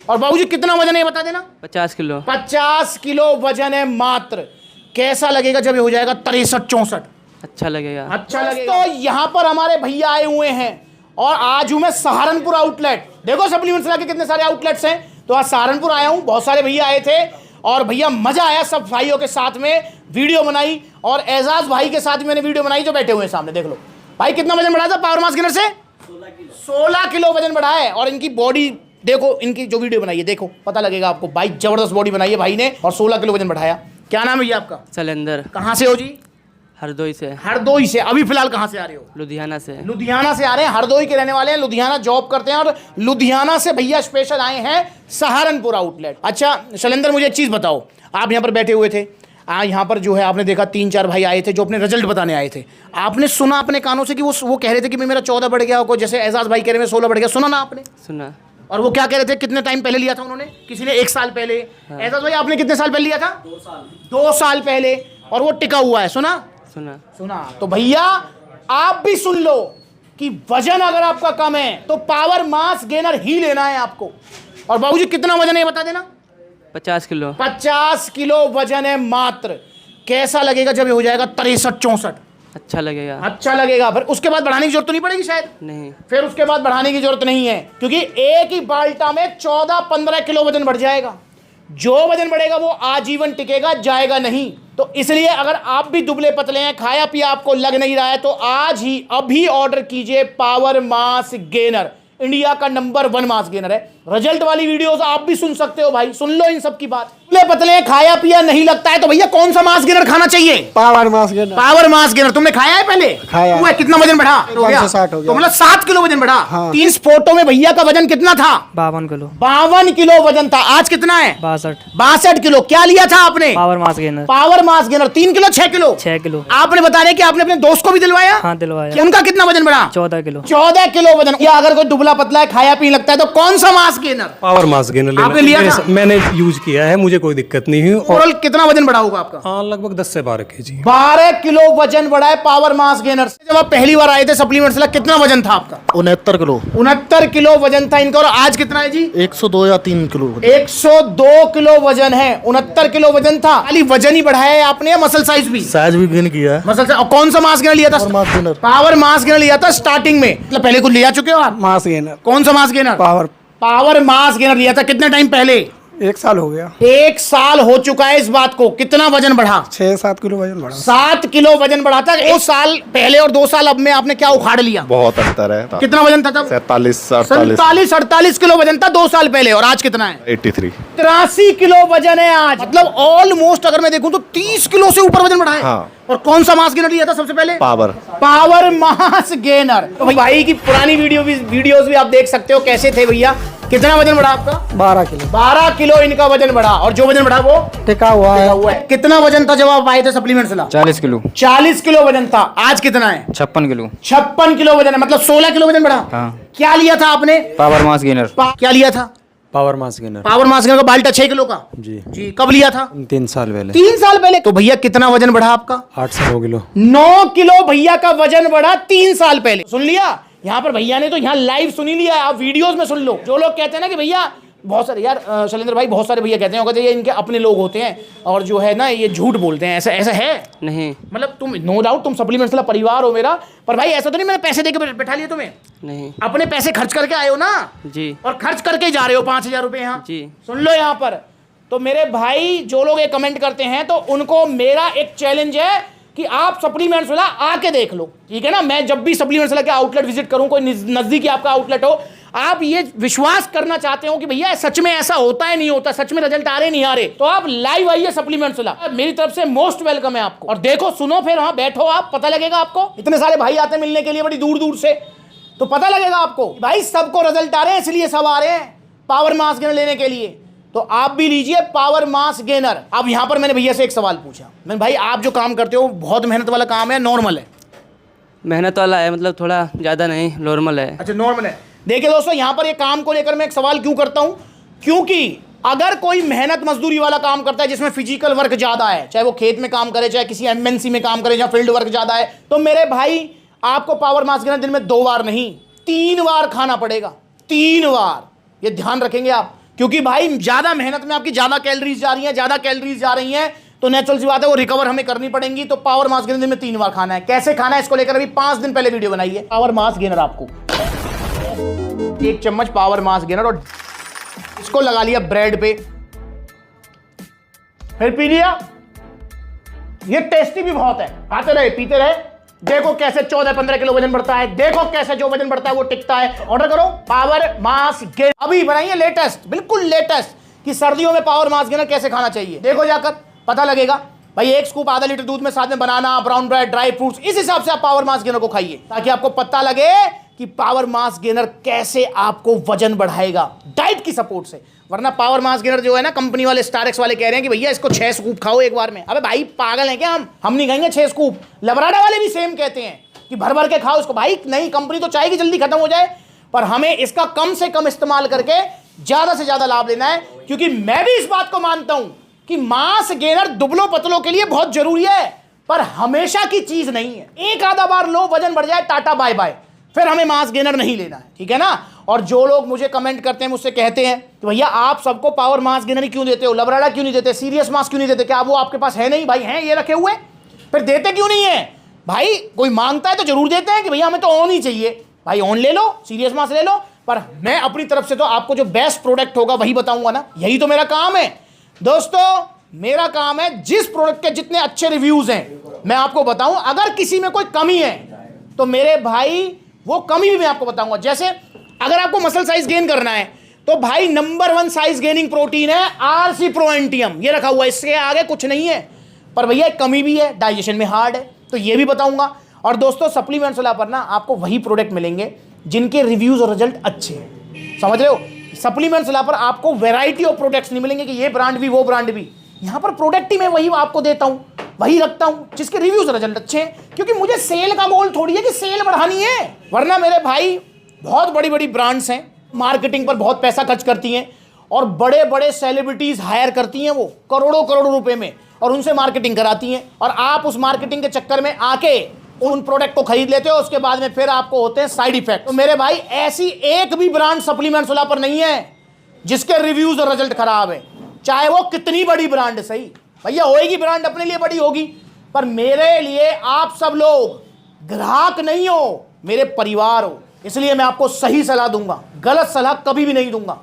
और बाबूजी कितना वजन है बता देना। 50 किलो। 50 किलो वजन है मात्र। कैसा लगेगा जब ये हो जाएगा 63-64? अच्छा लगेगा। अच्छा लगेगा। तो यहाँ पर हमारे भैया आए हुए हैं और आज हूं मैं सहारनपुर आउटलेट। देखो सप्लीमेंट्स के कितने सारे आउटलेट्स हैं। तो आज सहारनपुर आया हूं, बहुत सारे भैया आए थे और भैया मजा आया। सब भाइयों के साथ में वीडियो बनाई और एजाज भाई के साथ मैंने वीडियो बनाई जो बैठे हुए हैं सामने। देख लो भाई कितना वजन बढ़ाया था पावर मास गेनर से। 16 किलो वजन बढ़ाया है। और इनकी बॉडी देखो, इनकी जो वीडियो बनाई है देखो, पता लगेगा आपको। भाई जबरदस्त बॉडी बनाई है भाई ने और 16 किलो वजन बढ़ाया। क्या नाम है ये आपका? शैलेंद्र। कहाँ से हो जी? हरदोई से। हरदोई से। अभी फिलहाल कहाँ से आ रहे हो? लुधियाना से। लुधियाना से आ रहे हैं। हरदोई के रहने वाले हैं, लुधियाना जॉब करते हैं और लुधियाना से भैया स्पेशल आए हैं सहारनपुर आउटलेट। अच्छा शैलेंद्र मुझे एक चीज बताओ, आप यहाँ पर बैठे हुए थे, यहाँ पर जो है आपने देखा 3-4 भाई आए थे जो अपने रिजल्ट बताने आए थे। आपने सुना अपने कानों से कि वो कह रहे थे कि मेरा 14 बढ़ गया, को जैसे एजाज भाई कह रहे हैं 16 बढ़ गया, सुना ना आपने? सुना। और वो क्या कह रहे थे, कितने टाइम पहले लिया था उन्होंने? किसी ने 1 साल पहले। हाँ। एजाज भाई आपने कितने साल पहले लिया था? 2 साल पहले। और वो टिका हुआ है। सुना? सुना। तो भैया आप भी सुन लो कि वजन अगर आपका कम है तो पावर मास गेनर ही लेना है आपको। और बाबूजी कितना वजन है बता देना। 50 किलो। 50 किलो वजन है मात्र। कैसा लगेगा जब ये हो जाएगा 63-64? अच्छा लगेगा। अच्छा लगेगा। फिर उसके बाद बढ़ाने की जरूरत तो नहीं पड़ेगी शायद? नहीं। फिर उसके बाद बढ़ाने की जरूरत नहीं है क्योंकि एक ही बाल्टा में 14-15 किलो वजन बढ़ जाएगा। जो वजन बढ़ेगा वो आजीवन टिकेगा, जाएगा नहीं। तो इसलिए अगर आप भी दुबले पतले हैं, खाया पिया आपको लग नहीं रहा है, तो आज ही अभी ऑर्डर कीजिए पावर मास गेनर। इंडिया का नंबर 1 मास गेनर है। रिजल्ट वाली वीडियोस आप भी सुन सकते हो भाई, सुन लो इन सब की बात। दुबले पतले खाया पिया नहीं लगता है तो भैया कौन सा मास गेनर खाना चाहिए? Power mass gainer. Power mass gainer तुमने खाया है पहले? खाया। हुआ कितना वजन बढ़ा? 560 हो गया। तो मतलब 7 किलो वजन बढ़ा। हाँ। 30 फोटो में भैया का वजन कितना था? 52 किलो। 52 किलो वजन था। आज कितना है? 62 किलो। क्या लिया था आपने? Power mass gainer. Power mass gainer 3 kilo 6 kilo? 6 kilo. आपने बता रहे कि आपने अपने दोस्त को भी दिलवाया? हाँ दिलवाया। कि उनका कितना वजन बढ़ा? 14 किलो। 14 किलो वजन। या अगर कोई दुबला पतला है, खाया पी लगता है, तो कौन सा mass gainer? Power mass gainer आपने लिया था? मैंने यूज किया है, मुझे कोई दिक्कत नहीं हुई। ओवरऑल कितना वजन बढ़ा होगा आपका? हाँ लगभग 10 से 12 केजी। 12 किलो वजन बढ़ा है पावर मास गेनर से। जब आप पहली बार आए थे सप्लीमेंट्स ला, कितना वजन था आपका? 69 किलो। 69 किलो वजन था इनका। और आज कितना है जी? 102 या 3 किलो। 102 किलो वजन है। 69 किलो वजन था। खाली वजन ही बढ़ाया है आपने या मसल साइज भी? साइज भी गेन किया है। Muscle size. और कौन सा मास गेनर लिया था? Mass gainer. Power mass gainer लिया था स्टार्टिंग में। मतलब पहले कुछ लिया चुके हो आप? Mass gainer. कौन सा mass gainer? Power mass gainer लिया था। कितने टाइम पहले? 1 साल हो गया। 1 साल हो चुका है इस बात को। कितना वजन बढ़ा? 6-7 किलो वजन बढ़ा। 7 किलो वजन बढ़ा था 1 साल पहले और 2 साल अब में आपने क्या उखाड़ लिया? बहुत अंतर है। कितना वजन था तब? 47-48 किलो वजन था 2 साल पहले। और आज कितना है? 83। 83 किलो वजन है आज। मतलब ऑलमोस्ट अगर मैं देखूं तो 30 किलो से ऊपर वजन बढ़ा है। हाँ। और कौन सा मास गेनर लिया था सबसे पहले? Power mass gainer. तो भाई की पुरानी वीडियोस भी आप देख सकते हो कैसे थे भैया। कितना वजन बढ़ा आपका? 12 किलो। 12 किलो इनका वजन बढ़ा। और जो वजन बढ़ा वो टिका हुआ है। कितना वजन था जब आप आए थे सप्लीमेंट्स ला? 40 किलो। 40 किलो वजन था। आज कितना है? 56 किलो। 56 किलो वजन है। मतलब 16 किलो वजन बढ़ा। हाँ। क्या लिया था आपने? Power mass gainer. क्या लिया था? Power mass gainer. Power mass gainer का बाल्टा 6 किलो का। जी कब लिया था? 3 साल पहले। 3 साल पहले। तो भैया कितना वजन बढ़ा आपका? 8 से 9 किलो। 9 किलो भैया का वजन बढ़ा 3 साल पहले। सुन लिया? यहाँ पर भैया ने तो यहाँ लाइव सुनी लिया है। आप वीडियोस में सुन लो। जो लोग कहते हैं ना कि भैया बहुत सारे यार शैलेंद्र भाई बहुत सारे भैया कहते हैं ये इनके अपने लोग होते हैं और जो है ना ये झूठ बोलते हैं। ऐसा है नहीं। मतलब तुम नो डाउट तुम सप्लीमेंट्स वाला परिवार हो मेरा, पर भाई ऐसा तो नहीं मैंने पैसे देके बैठा लिया तुम्हें? नहीं। अपने पैसे खर्च करके आए हो ना जी। और खर्च करके जा रहे हो 5000 रुपए यहाँ जी। सुन लो यहाँ पर। तो मेरे भाई जो लोग ये कमेंट करते हैं तो उनको मेरा एक चैलेंज है कि आप सप्लीमेंट्स वाला आके देख लो, ठीक है ना। मैं जब भी सप्लीमेंट्स वाला के आउटलेट विजिट करूं, कोई नजदीकी आपका आउटलेट हो, आप ये विश्वास करना चाहते हो कि भैया सच में ऐसा होता है नहीं होता, सच में रिजल्ट आ रहे नहीं आ रहे, तो आप लाइव आइए सप्लीमेंट्स वाला। मेरी तरफ से मोस्ट वेलकम है आपको। और देखो सुनो फिर वहां बैठो आप, पता लगेगा आपको। इतने सारे भाई आते हैं मिलने के लिए बड़ी दूर दूर से, तो पता लगेगा आपको भाई सबको रिजल्ट आ रहे हैं, इसलिए सब आ रहे हैं पावर मास गेनर लेने के लिए। तो आप भी लीजिए पावर मास गेनर। अब यहां पर मैंने भैया से एक सवाल पूछा, मैंने भाई आप जो काम करते हो बहुत मेहनत वाला काम है, नॉर्मल है? मेहनत वाला है, मतलब थोड़ा ज़्यादा नहीं, नॉर्मल है। अच्छा नॉर्मल है। देखिए दोस्तों यहां पर ये काम को लेकर मैं एक सवाल क्यों करता हूं, क्योंकि अगर कोई मेहनत मजदूरी वाला काम करता है जिसमें फिजिकल वर्क ज्यादा है, चाहे वो खेत में काम करे, चाहे किसी एमएनसी में काम करे जहां फील्ड वर्क ज्यादा है, तो मेरे भाई आपको पावर मास गेनर दिन में 2 बार नहीं 3 बार खाना पड़ेगा। 3 बार, ये ध्यान रखेंगे आप। क्योंकि भाई ज्यादा मेहनत में आपकी ज्यादा कैलोरीज जा रही हैं, ज्यादा कैलोरीज जा रही हैं, तो नेचुरल सी बात है वो रिकवर हमें करनी पड़ेंगी। तो पावर मास गेनर दिन में 3 बार खाना है। कैसे खाना है इसको लेकर अभी 5 दिन पहले वीडियो बनाई है। पावर मास गेनर आपको 1 चम्मच पावर मास गेनर, और इसको लगा लिया ब्रेड पे, फिर पी लिया। ये टेस्टी भी बहुत है, खाते रहे पीते रहे। देखो कैसे 14-15 किलो वजन बढ़ता है, देखो कैसे जो वजन बढ़ता है वो टिकता है। ऑर्डर करो पावर मास गेनर, अभी बनाइए लेटेस्ट, बिल्कुल लेटेस्ट, कि सर्दियों में पावर मास गेनर कैसे खाना चाहिए। देखो जाकर पता लगेगा भाई। 1 स्कूप आधा लीटर दूध में साथ में बनाना, ब्राउन ब्रेड, ड्राई फ्रूट्स, इस हिसाब से आप पावर मास गेनर को खाइए, ताकि आपको पता लगे कि पावर मास गेनर कैसे आपको वजन बढ़ाएगा डाइट की सपोर्ट से। वरना पावर मास गेनर जो है ना, कंपनी वाले स्टारएक्स वाले कह रहे हैं कि भैया इसको 6 स्कूप खाओ एक बार में। अबे भाई पागल है क्या हम नहीं खाएंगे 6 स्कूप। लबराडा वाले भी सेम कहते हैं कि भर भर के खाओ इसको। भाई नहीं, कंपनी तो चाहेगी जल्दी खत्म हो जाए, पर हमें इसका कम से कम इस्तेमाल करके ज्यादा से ज्यादा लाभ लेना है। क्योंकि मैं भी इस बात को मानता हूं कि मास गेनर दुबलों पतलों के लिए बहुत जरूरी है, पर हमेशा की चीज नहीं है। एक आधा बार लो, वजन बढ़ जाए, टाटा बाय बाय, फिर हमें मास गेनर नहीं लेना है, ठीक है ना। और जो लोग मुझे कमेंट करते हैं, मुझसे कहते हैं कि भैया आप सबको पावर मास गेनर ही क्यों देते हो, लबराडा क्यों नहीं देते, सीरियस मास क्यों नहीं देते, क्या वो आपके पास है नहीं? भाई हैं ये रखे हुए, फिर देते क्यों नहीं है? भाई कोई मांगता है तो जरूर देते हैं कि भैया हमें तो ऑन ही चाहिए। भाई ऑन ले लो, सीरियस मास ले लो, पर मैं अपनी तरफ से तो आपको जो बेस्ट प्रोडक्ट होगा वही बताऊंगा ना। यही तो मेरा काम है दोस्तों, मेरा काम है जिस प्रोडक्ट के जितने अच्छे रिव्यूज हैं मैं आपको बताऊं। अगर किसी में कोई कमी है तो मेरे भाई वो कमी भी मैं आपको बताऊंगा। जैसे अगर आपको मसल साइज गेन करना है तो भाई नंबर 1 साइज गेनिंग प्रोटीन है आरसी प्रो एंटियम, ये रखा हुआ है, इससे आगे कुछ नहीं है। पर भैया एक कमी भी है, डाइजेशन में हार्ड है, तो ये भी बताऊंगा। और दोस्तों सप्लीमेंट्स वाला पर ना आपको वही प्रोडक्ट मिलेंगे जिनके रिव्यूज और रिजल्ट अच्छे हैं, समझ रहे हो। सप्लीमेंट्स वाला पर आपको वैरायटी ऑफ प्रोडक्ट्स नहीं मिलेंगे कि ये ब्रांड भी वो ब्रांड भी। यहां पर प्रोडक्ट ही मैं वही आपको देता हूं, वही रखता हूं जिसके रिव्यूज रिजल्ट अच्छे हैं। क्योंकि मुझे सेल का गोल थोड़ी है कि सेल बढ़ानी है, वरना मेरे भाई बहुत बड़ी बड़ी ब्रांड्स हैं, मार्केटिंग पर बहुत पैसा खर्च करती हैं और बड़े बड़े सेलिब्रिटीज हायर करती हैं वो करोड़ों करोड़ों रुपए में, और उनसे मार्केटिंग कराती हैं। और आप उस मार्केटिंग के चक्कर में आके उन प्रोडक्ट को खरीद लेते हो, उसके बाद में फिर आपको होते हैं साइड इफेक्ट। तो मेरे भाई ऐसी एक भी ब्रांड सप्लीमेंट्स वाला पर नहीं है जिसके रिव्यूज और रिजल्ट खराब है, चाहे वो कितनी बड़ी ब्रांड सही। भैया होएगी ब्रांड अपने लिए बड़ी होगी, पर मेरे लिए आप सब लोग ग्राहक नहीं हो, मेरे परिवार हो, इसलिए मैं आपको सही सलाह दूंगा, गलत सलाह कभी भी नहीं दूंगा।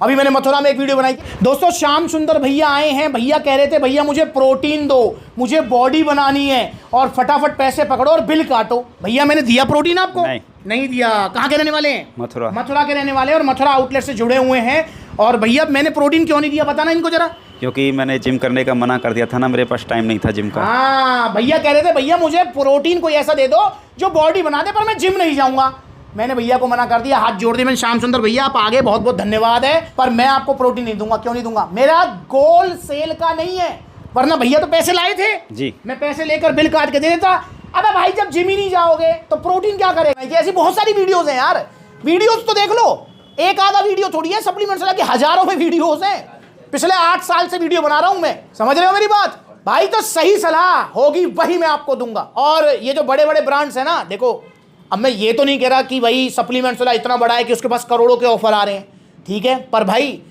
अभी मैंने मथुरा में एक वीडियो बनाई थी दोस्तों, श्याम सुंदर भैया आए हैं, भैया कह रहे थे भैया मुझे प्रोटीन दो, मुझे बॉडी बनानी है, और फटाफट पैसे पकड़ो और बिल काटो। भैया मैंने दिया प्रोटीन आपको? नहीं दिया। कहाँ के रहने वाले हैं? मथुरा के रहने वाले, और मथुरा आउटलेट से जुड़े हुए हैं। और भैया मैंने प्रोटीन क्यों नहीं दिया बताना इनको जरा। क्योंकि मैंने जिम करने का मना कर दिया था ना, मेरे पास टाइम नहीं था जिम का। हाँ, भैया कह रहे थे भैया मुझे प्रोटीन कोई ऐसा दे दो जो बॉडी बना दे, पर मैं जिम नहीं जाऊंगा। मैंने भैया को मना कर दिया, हाथ जोड़ दिए मैंने, श्याम सुंदर भैया आप आगे बहुत बहुत धन्यवाद है, पर मैं आपको प्रोटीन नहीं दूंगा। क्यों नहीं दूंगा? मेरा गोल सेल का नहीं है, वरना भैया तो पैसे लाए थे जी, मैं पैसे लेकर बिल काट के दे देता। अबे भाई जब जिम ही नहीं जाओगे तो प्रोटीन क्या करेगा? ऐसी बहुत सारी वीडियोस हैं यार, वीडियोस तो देख लो, एक आधा वीडियो थोड़ी है, सप्लीमेंट्स वाला की हजारों में वीडियोस हैं। पिछले 8 साल से वीडियो बना रहा हूं मैं, समझ रहे हो मेरी बात भाई। तो सही सलाह होगी वही मैं आपको दूंगा। और ये जो बड़े बड़े ब्रांड्स हैं ना, देखो अब मैं ये तो नहीं कह रहा कि भाई सप्लीमेंट्स वाला इतना बड़ा है कि उसके पास करोड़ों के ऑफर आ रहे हैं, ठीक है, पर भाई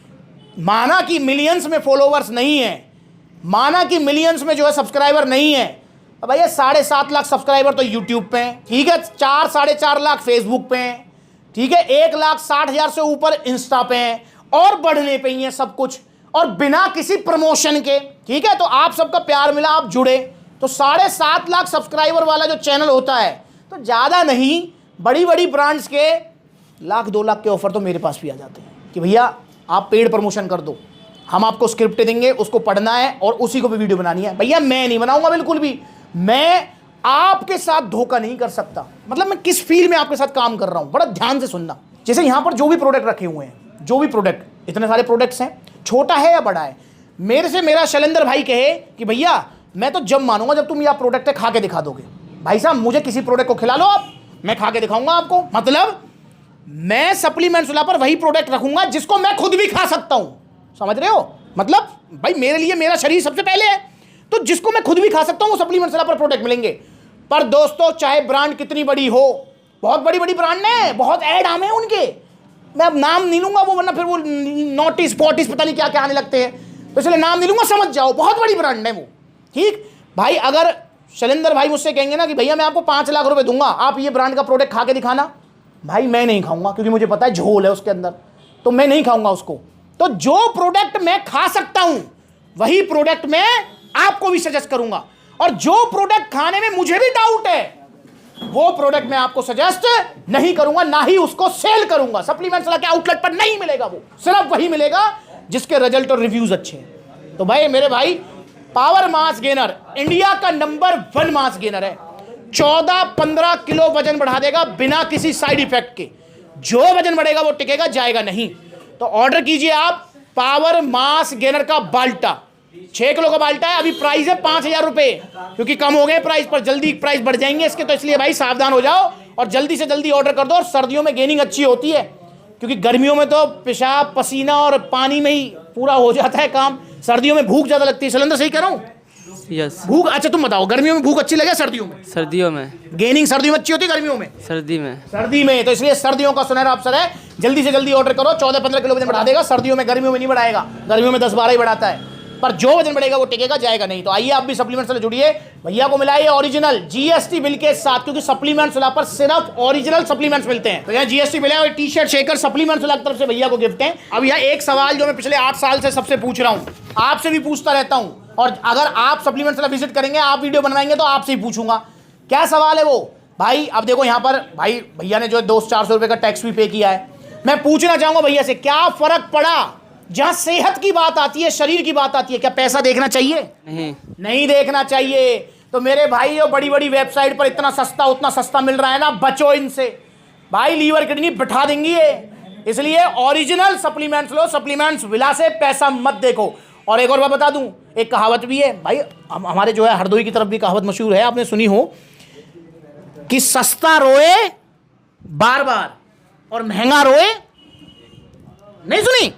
माना कि मिलियंस में फॉलोवर्स नहीं है, माना कि मिलियंस में जो है सब्सक्राइबर नहीं है, तो भैया 7.5 लाख सब्सक्राइबर तो यूट्यूब पे हैं, ठीक है, 4-4.5 लाख फेसबुक पे हैं, ठीक है, 1,60,000 से ऊपर इंस्टा पे हैं, और बढ़ने पे ही है सब कुछ, और बिना किसी प्रमोशन के, ठीक है। तो आप सबका प्यार मिला, आप जुड़े, तो 7.5 लाख सब्सक्राइबर वाला जो चैनल होता है, तो ज़्यादा नहीं, बड़ी बड़ी ब्रांड्स के 1,00,000-2 लाख के ऑफर तो मेरे पास भी आ जाते हैं कि भैया आप पेड प्रमोशन कर दो, हम आपको स्क्रिप्ट देंगे, उसको पढ़ना है और उसी को भी वीडियो बनानी है। भैया मैं नहीं बनाऊंगा बिल्कुल भी, मैं आपके साथ धोखा नहीं कर सकता। मतलब मैं किस फील्ड में आपके साथ काम कर रहा हूं, बड़ा ध्यान से सुनना। जैसे यहां पर जो भी प्रोडक्ट रखे हुए हैं, जो भी प्रोडक्ट, इतने सारे प्रोडक्ट्स हैं, छोटा है या बड़ा है, मेरे से मेरा शैलेंद्र भाई कहे कि भैया मैं तो जब मानूंगा जब तुम यह प्रोडक्ट है खा के दिखा दोगे। भाई साहब मुझे किसी प्रोडक्ट को खिला लो आप, मैं खा के दिखाऊंगा आपको। मतलब मैं सप्लीमेंट्स वाला पर वही प्रोडक्ट रखूंगा जिसको मैं खुद भी खा सकता हूं, समझ रहे हो। मतलब भाई मेरे लिए मेरा शरीर सबसे पहले है, तो जिसको मैं खुद भी खा सकता हूं वो सप्लीमेंट्स वाला पर प्रोडक्ट मिलेंगे। पर दोस्तों चाहे ब्रांड कितनी बड़ी हो, बहुत बड़ी बड़ी ब्रांड है, बहुत ऐड आम है उनके, मैं अब नाम नहीं लूंगा, वो वरना फिर वो नोटिस पोटिस पता नहीं क्या क्या आने लगते हैं, तो इसलिए नाम नहीं लूंगा, समझ जाओ बहुत बड़ी ब्रांड है वो। ठीक भाई, अगर शैलेंद्र भाई मुझसे कहेंगे ना कि भैया मैं आपको 5 लाख रुपए दूंगा, आप ये ब्रांड का प्रोडक्ट खा के दिखाना, भाई मैं नहीं खाऊंगा, क्योंकि मुझे पता है झोल है उसके अंदर, तो मैं नहीं खाऊंगा उसको। तो जो प्रोडक्ट मैं खा सकता हूं वही प्रोडक्ट मैं आपको भी सजेस्ट करूंगा, और जो प्रोडक्ट खाने में मुझे भी डाउट है वो प्रोडक्ट मैं आपको सजेस्ट नहीं करूंगा, ना ही उसको सेल करूंगा। सप्लीमेंट्स के आउटलेट पर नहीं मिलेगा, वो सिर्फ वही मिलेगा जिसके रिजल्ट और रिव्यूज अच्छे हैं। तो भाई मेरे भाई, पावर मास गेनर इंडिया का नंबर 1 मास गेनर है, 14-15 किलो वजन बढ़ा देगा बिना किसी साइड इफेक्ट के। जो वजन बढ़ेगा वो टिकेगा, जाएगा नहीं। तो ऑर्डर कीजिए आप पावर मास गेनर का बाल्टा, 6 किलो का बाल्टा है, अभी प्राइस है 5,000 रुपए, क्योंकि कम हो गए प्राइस, पर जल्दी प्राइस बढ़ जाएंगे इसके, तो इसलिए भाई सावधान हो जाओ और जल्दी से जल्दी ऑर्डर कर दो। और सर्दियों में गेनिंग अच्छी होती है, क्योंकि गर्मियों में तो पेशाब पसीना और पानी में ही पूरा हो जाता है काम, सर्दियों में भूख ज्यादा लगती है। सिलेंडर सही कह रहा हूँ? यस। भूख, अच्छा तुम बताओ, गर्मियों में भूख अच्छी लगे सर्दियों में? सर्दियों में। गेनिंग सर्दियों में अच्छी होती है, गर्मियों में? सर्दी में। सर्दी में, तो इसलिए सर्दियों का सुनहरा अवसर है, जल्दी से जल्दी ऑर्डर करो। 14-15 किलो वजन बढ़ा देगा सर्दियों में, गर्मियों में नहीं बढ़ाएगा, गर्मियों में 10-12 ही बढ़ाता है, पर जो वजन बढ़ेगा वो टिकेगा, जाएगा नहीं। तो आइए आप भी सप्लीमेंट्स से जुड़िए, भैया को मिलाइए ओरिजिनल जीएसटी बिल के साथ, क्योंकि सप्लीमेंट्स वाला पर सिर्फ ओरिजिनल सप्लीमेंट्स मिलते हैं। तो यहाँ जीएसटी बिल है और टी शर्ट शेकर सप्लीमेंट्स वाला की तरफ से भैया को गिफ्ट है। अब यहाँ एक सवाल जो मैं पिछले 8 साल से सबसे पूछ रहा हूँ, आपसे भी पूछता रहता हूँ, और अगर आप सप्लीमेंट्स वाला विजिट करेंगे, आप वीडियो बनवाएंगे तो आपसे ही पूछूंगा। क्या सवाल है वो भाई? अब देखो यहाँ पर भाई भैया ने जो 200-400 रुपए का टैक्स भी पे किया है, मैं पूछना चाहूंगा भैया से, क्या फर्क पड़ा? जहां सेहत की बात आती है, शरीर की बात आती है, क्या पैसा देखना चाहिए? नहीं देखना चाहिए। तो मेरे भाई, जो बड़ी बड़ी वेबसाइट पर इतना सस्ता उतना सस्ता मिल रहा है ना, बचो इनसे भाई, लीवर किडनी बिठा देंगी ये। इसलिए ओरिजिनल सप्लीमेंट्स लो, सप्लीमेंट्स विला से पैसा मत देखो। और एक और बात बता दूं, एक कहावत भी है भाई, हमारे जो है हरदोई की तरफ भी कहावत मशहूर है, आपने सुनी हो कि सस्ता रोए बार बार और महंगा रोए, नहीं सुनी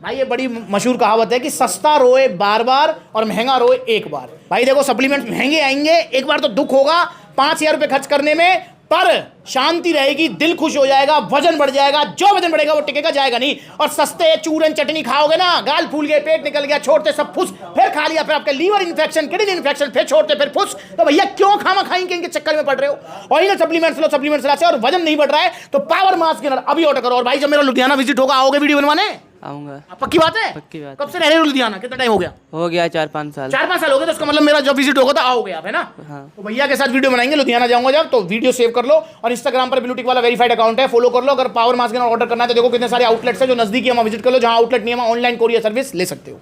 भाई? ये बड़ी मशहूर कहावत है कि सस्ता रोए बार बार और महंगा रोए एक बार। भाई देखो, सप्लीमेंट महंगे आएंगे, एक बार तो दुख होगा 5,000 रुपए खर्च करने में, पर शांति रहेगी, दिल खुश हो जाएगा, वजन बढ़ जाएगा, जो वजन बढ़ेगा वो टिकेगा, जाएगा नहीं। और सस्ते चूरन चटनी खाओगे ना, गाल फूल गए, पेट निकल गया, छोड़ते सब फुस, फिर खा लिया, फिर आपके लीवर इन्फेक्शन, किडनी इन्फेक्शन, फिर छोड़ते फिर फुस, तो भैया क्यों खामा खाएंगे, इनके चक्कर में पड़ रहे हो? ऑरिजिनल सप्लीमेंट्स लो, सप्लीमेंट्स से, और वजन नहीं बढ़ रहा है तो पावर मास गेनर अभी ऑर्डर करो। और भाई जब मेरा लुधियाना विजिट होगा, आओगे वीडियो बनवाने? आऊँगा। पक्की बात है? पक्की बात। कब से रह रहे हो लुधियाना? कितना टाइम हो गया? हो गया 4-5 साल। 4-5 साल हो गए, तो उसका मतलब मेरा जब विजिट होगा तो आओगे आप, है ना? हाँ। तो भैया के साथ वीडियो बनाएंगे, लुधियाना जाऊंगा जब, तो वीडियो सेव कर लो। और इंस्टाग्राम पर ब्लूटिक वाला वेरीफाइड अकाउंट है, फॉलो कर लो। अगर पावर मास्क ऑर्डर करना है तो देखो कितने सारे आउटलेट्स है, जो नजदीकी है वहां विजिट कर लो, जहां आउटलेट नहीं है वहां ऑनलाइन कोरियर सर्विस ले सकते हो।